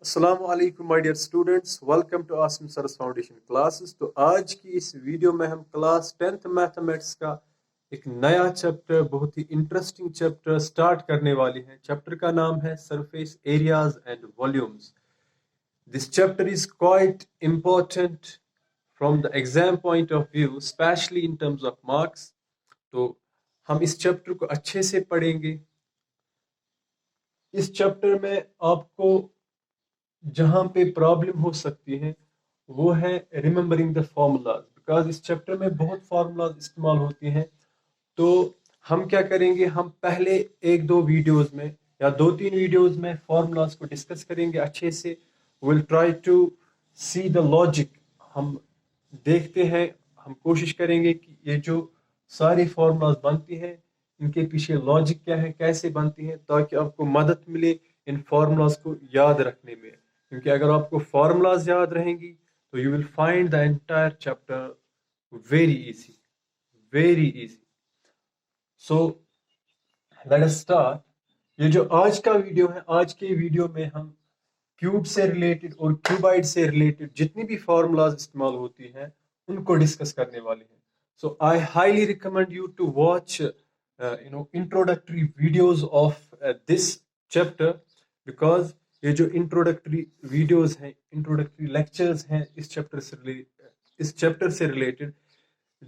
अस्सलाम वालेकुम my dear students, welcome to Asim Saras foundation classes. तो आज की इस वीडियो में हम क्लास 10th मैथमेटिक्स का एक नया चैप्टर, बहुत ही इंटरेस्टिंग चैप्टर स्टार्ट करने वाले हैं। चैप्टर का नाम है surface areas and volumes. This chapter is quite important from the exam point of view, specially in terms of marks. तो हम इस चैप्टर को अच्छे से पढ़ेंगे। इस चैप्टर में आपको जहां पे प्रॉब्लम हो सकती है वो है रिमेम्बरिंग द फॉर्मूलाज, बिकॉज इस चैप्टर में बहुत फार्मूलाज इस्तेमाल होती हैं। तो हम क्या करेंगे, हम पहले एक दो वीडियोस में या दो तीन वीडियोस में फार्मूलाज को डिस्कस करेंगे अच्छे से। Will try to see the logic. हम देखते हैं, हम कोशिश करेंगे कि ये जो सारी फार्मूलाज बनती हैं इनके पीछे लॉजिक क्या है, कैसे बनती हैं, ताकि आपको मदद मिले इन फार्मूलाज को याद रखने में। क्योंकि अगर आपको फार्मूलाज याद रहेंगी तो you will find the entire chapter very easy, very easy. So let us start. ये जो आज का वीडियो है, आज के वीडियो में हम क्यूब से रिलेटेड और क्यूबाइड से रिलेटेड जितनी भी फार्मूलाज इस्तेमाल होती हैं उनको डिस्कस करने वाले हैं। So I highly recommend you to watch introductory videos of this chapter, because ये जो इंट्रोडक्टरी वीडियोस हैं, इंट्रोडक्टरी लेक्चर्स हैं इस चैप्टर से related,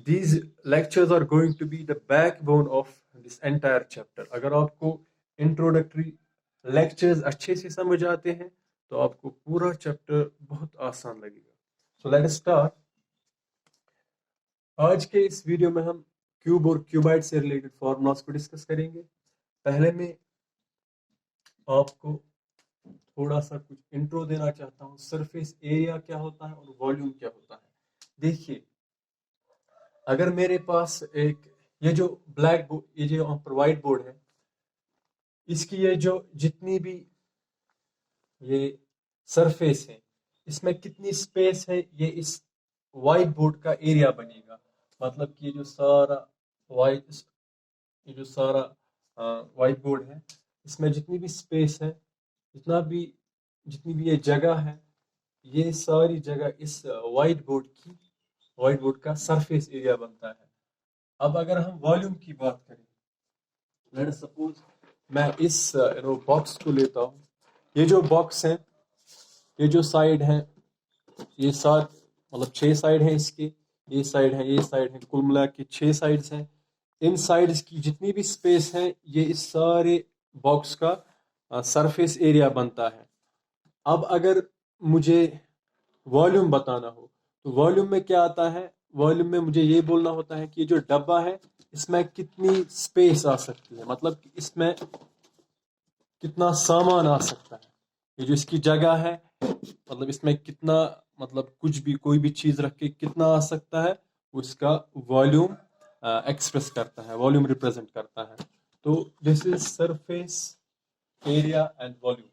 these lectures are going to be the backbone of this entire chapter. अगर आपको introductory lectures अच्छे से समझ आते हैं तो आपको पूरा चैप्टर बहुत आसान लगेगा। So let us start. आज के इस वीडियो में हम क्यूब और क्यूबाइड से रिलेटेड फॉर्मूलाज को डिस्कस करेंगे। पहले मैं आपको थोड़ा सा कुछ इंट्रो देना चाहता हूँ। सरफेस एरिया क्या होता है और वॉल्यूम क्या होता है। देखिए, अगर मेरे पास एक ये जो ब्लैक बोर्ड, ये जो व्हाइट बोर्ड है, इसकी ये जो जितनी भी ये सरफेस है, इसमें कितनी स्पेस है, ये इस व्हाइट बोर्ड का एरिया बनेगा। मतलब कि ये जो सारा व्हाइट, ये जो सारा व्हाइट बोर्ड है, इसमें जितनी भी स्पेस है, जितना भी जितनी भी ये जगह है, ये सारी जगह इस व्हाइट बोर्ड का सरफेस एरिया बनता है। अब अगर हम वॉल्यूम की बात करें, लेट सपोज मैं इस बॉक्स को लेता हूँ। ये जो बॉक्स है, ये जो साइड है, ये सात मतलब 6 साइड है इसके, ये साइड है, ये साइड है, कुल मिला के 6 साइड्स हैं। इन साइड्स की जितनी भी स्पेस है, ये इस सारे बॉक्स का सरफेस एरिया बनता है। अब अगर मुझे वॉल्यूम बताना हो तो वॉल्यूम में क्या आता है, वॉल्यूम में मुझे ये बोलना होता है कि ये जो डब्बा है इसमें कितनी स्पेस आ सकती है, मतलब कि इसमें कितना सामान आ सकता है। ये जो इसकी जगह है, मतलब इसमें कितना, मतलब कुछ भी कोई भी चीज रख के कितना आ सकता है, उसका वॉल्यूम एक्सप्रेस करता है, वॉल्यूम रिप्रेजेंट करता है। तो this is surface area and volume.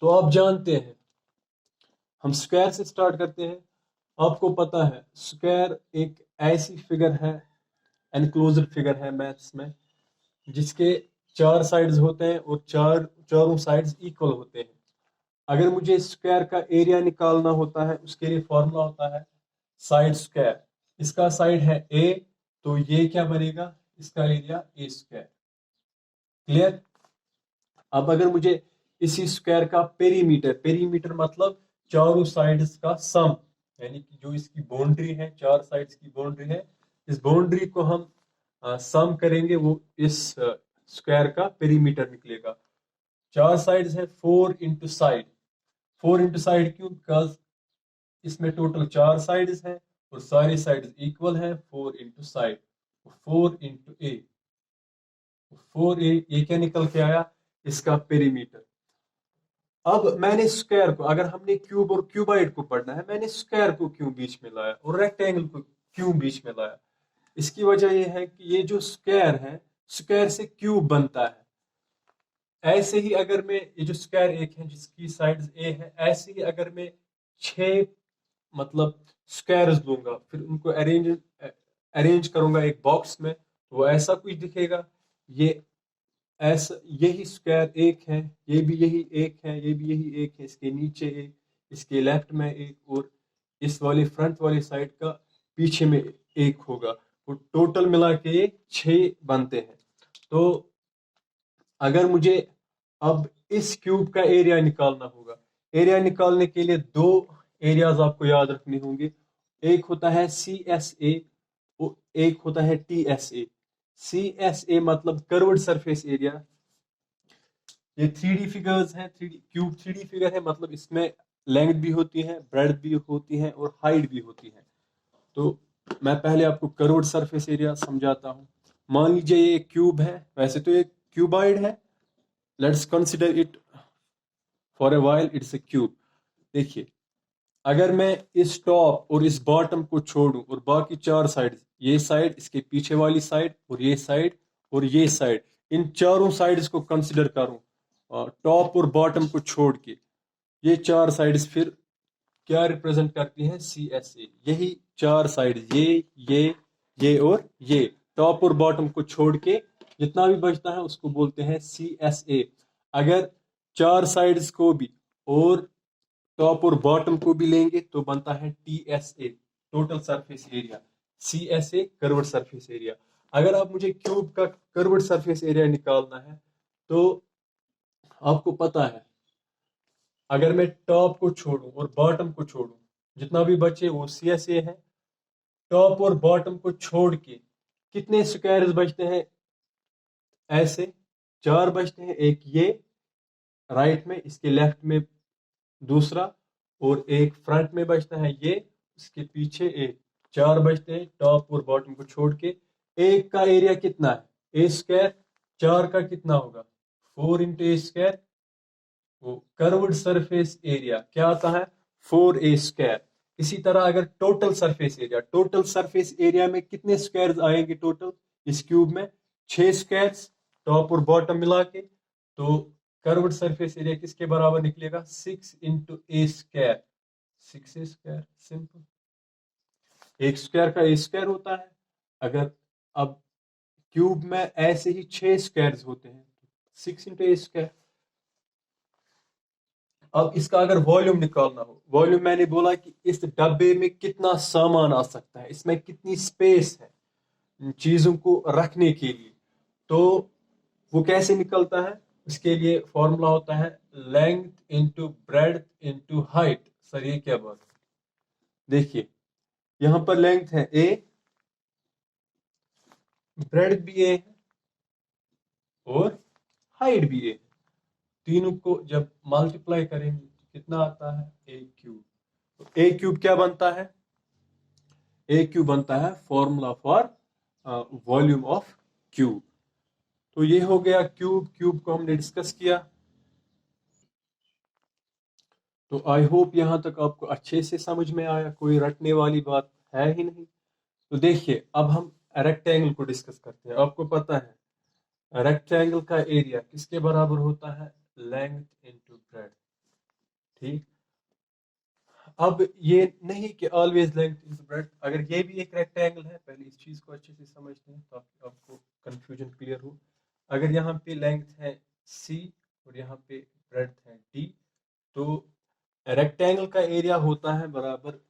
तो आप जानते हैं, हम स्क्वायर से स्टार्ट करते हैं। आपको पता है स्क्वायर एक ऐसी फिगर है, एनक्लोज्ड फिगर है मैथ्स में, जिसके 4 साइड्स होते हैं और चारों साइड्स इक्वल होते हैं। अगर मुझे स्क्वायर का एरिया निकालना होता है, उसके लिए फॉर्मूला होता है साइड स्क्वायर। इसका साइड है ए, तो ये क्या बनेगा, इसका एरिया ए स्क्वायर। क्लियर। अब अगर मुझे इसी स्क्वायर का पेरीमीटर, पेरीमीटर मतलब चारों साइड्स का सम, यानी कि जो इसकी बाउंड्री है, 4 साइड्स की बाउंड्री है, इस बाउंड्री को हम सम करेंगे, वो इस स्क्वायर का पेरीमीटर निकलेगा। 4 साइड्स है, 4 इंटू साइड। 4 इंटू साइड क्यों, बिकॉज इसमें टोटल 4 साइड्स हैं और सारी साइड्स इक्वल हैं। 4 इंटू साइड, 4 इंटू ए, 4a, ये क्या निकल के आया, इसका पेरीमीटर। अब मैंने स्क्वायर को, अगर हमने क्यूब और क्यूबाइड को पढ़ना है, मैंने स्क्वायर को क्यों बीच में लाया और रेक्टेंगल को क्यों बीच में लाया। इसकी वजह यह है कि ये जो स्क्वायर है, स्क्वायर से क्यूब बनता है। ऐसे ही अगर मैं, ये जो स्क्वायर एक है जिसकी साइड्स ए है, ऐसे ही अगर मैं 6 मतलब स्क्वायर्स लूंगा, फिर उनको अरेंज करूंगा एक बॉक्स में, तो वो ऐसा कुछ दिखेगा। ये ऐसा यही स्क्वायर एक है, ये भी यही एक है, ये भी यही एक है, इसके नीचे एक, इसके लेफ्ट में एक, और इस वाली फ्रंट वाली साइड का पीछे में एक होगा। तो टोटल मिला के ये 6 बनते हैं। तो अगर मुझे अब इस क्यूब का एरिया निकालना होगा, एरिया निकालने के लिए 2 एरियाज आपको याद रखने होंगे। एक होता है CSA, एक होता है TSA। CSA मतलब कर्व्ड सरफेस एरिया। ये 3D फिगर्स हैं, 3D क्यूब 3D फिगर है, मतलब इसमें लेंथ भी होती है, ब्रेड्थ भी होती है और हाइट भी होती है। तो मैं पहले आपको कर्व्ड सरफेस एरिया समझाता हूँ। मान लीजिए ये एक क्यूब है, वैसे तो ये क्यूबॉइड है, let's consider it for a while it's a cube. देखिए, अगर मैं इस टॉप और इस बॉटम को छोड़ूं और बाकी 4 साइड, ये साइड, इसके पीछे वाली साइड, और ये साइड, और ये साइड, इन चारों साइड्स को कंसिडर करूं टॉप और बॉटम को छोड़ के, ये 4 साइड्स फिर क्या रिप्रेजेंट करती हैं? CSA। यही 4 साइड, ये और ये, टॉप और बॉटम को छोड़ के जितना भी बचता है उसको बोलते हैं CSA। अगर 4 साइड्स को भी और टॉप और बॉटम को भी लेंगे तो बनता है TSA, total surface area. CSA curved surface area. अगर आप मुझे क्यूब का कर्व्ड सरफेस एरिया निकालना है तो आपको पता है, अगर मैं टॉप को छोड़ूं और बॉटम को छोड़ूं, जितना भी बचे वो CSA है। टॉप और बॉटम को छोड़ के कितने स्क्वायर्स बचते हैं? ऐसे 4 बचते हैं। एक ये राइट में, इसके लेफ्ट में दूसरा, और एक फ्रंट में बचता है ये, उसके पीछे एक। 4 बचते हैं टॉप और बॉटम को छोड़ के। एक का एरिया कितना है? ए स्क्वायर। 4 का कितना होगा? 4 × A²। वो कर्व्ड सरफेस एरिया क्या आता है? 4A²। इसी तरह अगर total surface area, total surface area में कितने स्क्वायर्स आएंगे टोटल इस क्यूब में? 6 स्क्वायर्स, टॉप और बॉटम मिला के। तो कर्व्ड सरफेस एरिया किसके बराबर निकलेगा? 6 × A²। 6A², simple. एक स्क्वायर का A² होता है। अगर अब क्यूब में ऐसे ही 6 स्क्वायर्स होते हैं, 6 × A²। अब इसका अगर वॉल्यूम निकालना हो, वॉल्यूम मैंने बोला कि इस डब्बे में कितना सामान आ सकता है, इसमें कितनी स्पेस है चीजों को रखने के लिए। तो वो कैसे निकलता है? उसके लिए फॉर्मूला होता है length into breadth into height. Sir ये क्या बात है? देखिए, यहां पर लेंथ है A, ब्रेड्थ भी A है, और हाइट भी A है। तीनों को जब मल्टीप्लाई करेंगे तो कितना आता है? A³ तो A³ क्या बनता है? A³ बनता है formula for volume of cube. तो ये हो गया क्यूब। क्यूब को हमने डिस्कस किया। तो आई होप यहां तक आपको अच्छे से समझ में आया, कोई रटने वाली बात है ही नहीं। तो देखिए, अब हम रेक्टेंगल को डिस्कस करते हैं। आपको पता है रेक्टेंगल का एरिया किसके बराबर होता है? Length into breadth. ठीक। अब ये नहीं कि ऑलवेज लेंथ इंटू ब्रेड्थ। अगर ये भी एक रेक्टेंगल है, पहले इस चीज को अच्छे से समझते हैं तो आपको कंफ्यूजन क्लियर हो। अगर यहाँ पे लेंथ है C और यहाँ पे ब्रेड्थ है D, तो रेक्टेंगल का एरिया होता है बराबर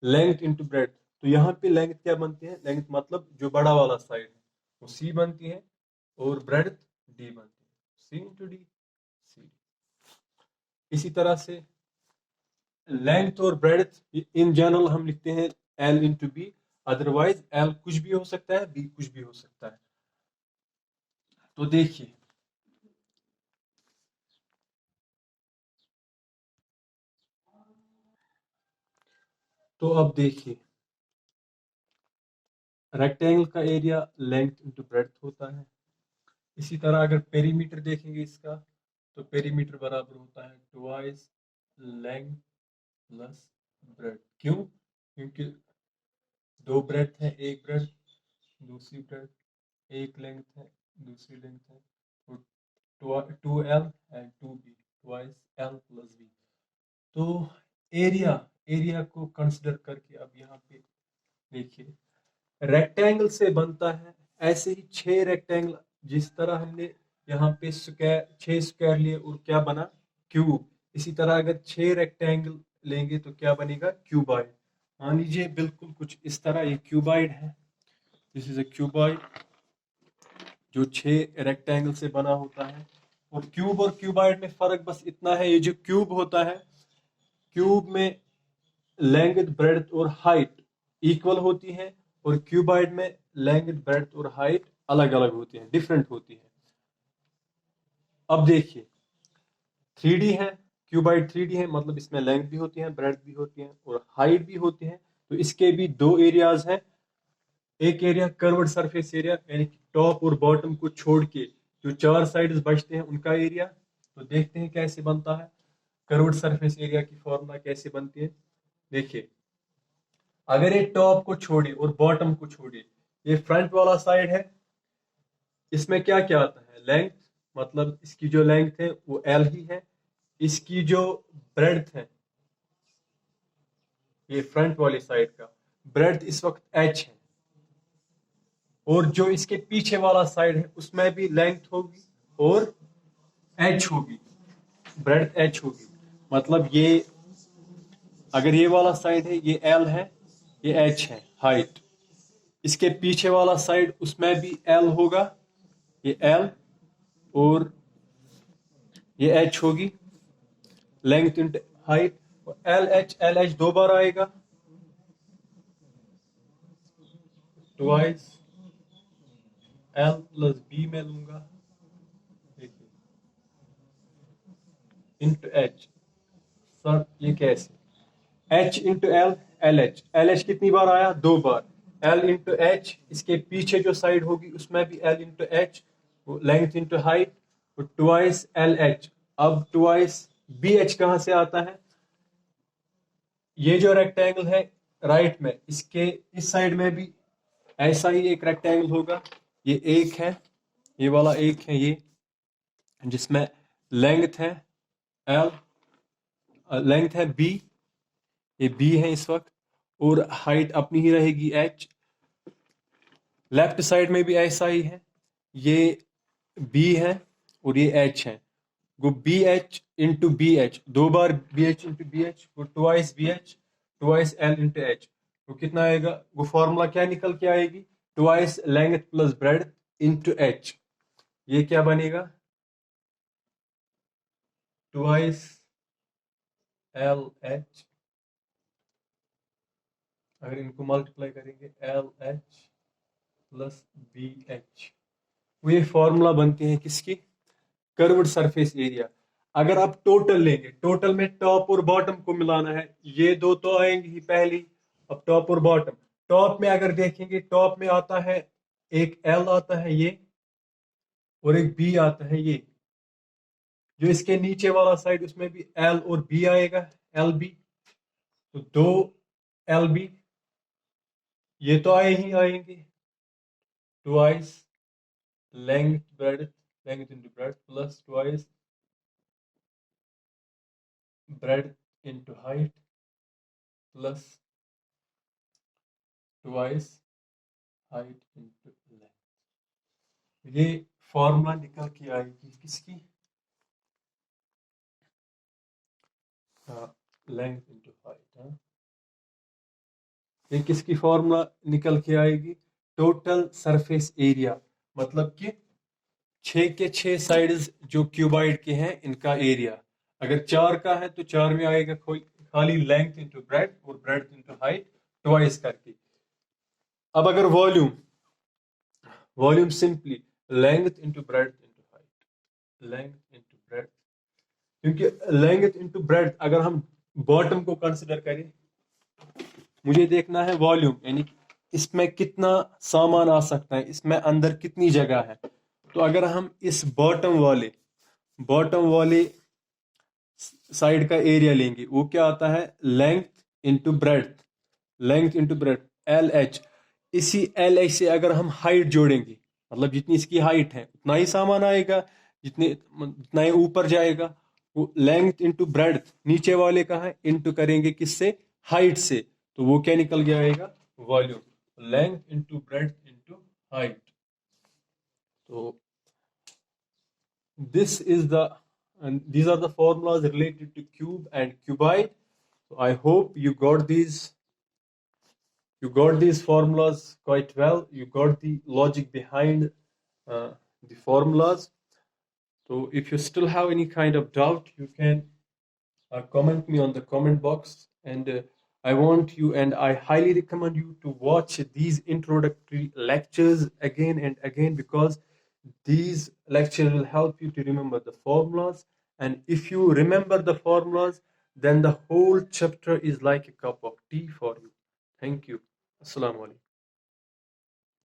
लेंथ इंटू ब्रेड्थ। तो यहाँ पे लेंथ क्या बनती है? लेंथ मतलब जो बड़ा वाला साइड है वो C बनती है, और ब्रेड्थ D बनती है। C × D, C। इसी तरह से लेंथ और ब्रेड्थ इन जनरल हम लिखते हैं L × B। अदरवाइज L कुछ भी हो सकता है, B कुछ भी हो सकता है। तो देखिए, तो अब देखिए, रेक्टेंगल का एरिया लेंथ इंटू ब्रेड्थ होता है। इसी तरह अगर पेरीमीटर देखेंगे इसका, तो पेरीमीटर बराबर होता है ट्वाइस लेंथ प्लस ब्रेड्थ। क्यों? क्योंकि 2 ब्रेड्थ है, एक ब्रेड्थ, दूसरी ब्रेड्थ, एक लेंथ है, दूसरी लेंथ है। तो 2L and 2B, twice L plus B। तो एरिया, एरिया को कंसिडर करके अब यहाँ पे देखिए, रेक्टेंगल से बनता है ऐसे ही 6 रेक्टेंगल। जिस तरह हमने यहाँ पे स्क्वायर 6 स्क्वायर लिए और क्या बना, क्यूब। इसी तरह अगर 6 रेक्टेंगल लेंगे तो क्या बनेगा, क्यूबाइड। मान लीजिए बिल्कुल कुछ इस तरह ये क्यूबाइड है, दिस इज अ क्यूबाइड जो 6 रेक्टेंगल से बना होता है। और क्यूब और क्यूबाइड में फर्क बस इतना है, ये जो क्यूब होता है, क्यूब में लेंथ ब्रेड्थ और हाइट इक्वल होती है, और क्यूबाइड में लेंथ ब्रेड्थ और हाइट अलग अलग होती है, डिफरेंट होती है। अब देखिए 3D है, क्यूबाइड 3D है, मतलब इसमें लेंथ भी होती है, ब्रेड्थ भी होती है और हाइट भी होती है। तो इसके भी दो एरियाज हैं, एक एरिया कर्व्ड सरफेस एरिया यानी कि टॉप और बॉटम को छोड़ के जो 4 साइड्स बचते हैं उनका एरिया। तो देखते हैं कैसे बनता है कर्व्ड सरफेस एरिया की फॉर्मूला कैसे बनती है। देखिए अगर ये टॉप को छोड़े और बॉटम को छोड़े, ये फ्रंट वाला साइड है, इसमें क्या क्या आता है, लेंथ, मतलब इसकी जो लेंथ है वो एल ही है। इसकी जो ब्रेड्थ है, ये फ्रंट वाली साइड का ब्रेड्थ इस वक्त एच है, और जो इसके पीछे वाला साइड है उसमें भी लेंथ होगी और एच होगी, ब्रेड्थ एच होगी। मतलब ये अगर ये वाला साइड है ये एल है, ये एच है हाइट। इसके पीछे वाला साइड उसमें भी एल होगा, ये एल और ये एच होगी, length into height. L H दो बार आएगा, ट्वाइस एल प्लस बी में लूंगा, देखिए इंटू एच। सर ये कैसे, H into L, L H कितनी बार आया, दो बार, एल इंटू एच, इसके पीछे जो साइड होगी उसमें भी L into H, length into height, और ट्वाइस एल एच। अब ट्वाइस बी एच कहां से आता है, ये जो रेक्टेंगल है राइट में, इसके इस साइड में भी ऐसा ही एक रेक्टेंगल होगा, ये एक है, ये वाला एक है, ये जिसमें लेंथ है एल, लेंथ है बी, ये बी है इस वक्त, और हाइट अपनी ही रहेगी एच। लेफ्ट साइड में भी ऐसा ही है, ये बी है और ये एच है, वो B H into B H, दो बार B H into B H, वो twice B H, twice L into H. वो कितना आएगा, वो फॉर्मूला क्या निकल के आएगी, twice length plus breadth into H. ये क्या बनेगा, ट्वाइस एल एच, अगर इनको मल्टीप्लाई करेंगे L H plus B H, वो ये फॉर्मूला बनती है किसकी, कर्व्ड सरफेस एरिया। अगर आप टोटल लेंगे, टोटल में टॉप और बॉटम को मिलाना है, ये दो तो आएंगे ही पहली। अब टॉप और बॉटम, टॉप में अगर देखेंगे, टॉप में आता है एक एल आता है ये, और एक बी आता है ये। जो इसके नीचे वाला साइड उसमें भी एल और बी आएगा, एल बी, तो दो एल बी, ये तो आए ही आएंगे, twice length breadth, length into breadth plus twice breadth into height plus twice height into length. ये फॉर्मूला निकल के आएगी किसकी, लेंथ इंटू हाइट। ये किसकी फॉर्मूला निकल के आएगी, टोटल सरफेस एरिया, मतलब कि 6 के 6 साइड्स जो क्यूबाइड के हैं इनका एरिया। अगर 4 का है तो 4 में आएगा खाली लेंथ इंटू ब्रेड्थ और ब्रेड्थ इंटू हाइट ट्वाइस करके। अब अगर volume, volume simply length into breadth into height, length into breadth, क्योंकि लेंथ इंटू ब्रेड्थ अगर हम बॉटम को कंसिडर करें, मुझे देखना है वॉल्यूम, यानी इसमें कितना सामान आ सकता है, इसमें अंदर कितनी जगह है। तो अगर हम इस बॉटम वाले साइड का एरिया लेंगे, वो क्या आता है, length into breadth, length into breadth L H. इसी एल एच से अगर हम हाइट जोड़ेंगे, मतलब जितनी इसकी हाइट है उतना ही सामान आएगा, जितना ही ऊपर जाएगा। वो लेंथ इंटू ब्रेड्थ नीचे वाले का है, इंटू करेंगे किससे, हाइट से, तो वो क्या निकल गया आएगा, volume. Length into breadth into height, तो these are the formulas related to cube and cuboid. So I hope you got these formulas quite well. You got the logic behind the formulas. So if you still have any kind of doubt, you can comment me on the comment box. And I want you, and I highly recommend you to watch these introductory lectures again and again, because these lectures will help you to remember the formulas. And if you remember the formulas, then the whole chapter is like a cup of tea for you. Thank you. Assalamu alaikum.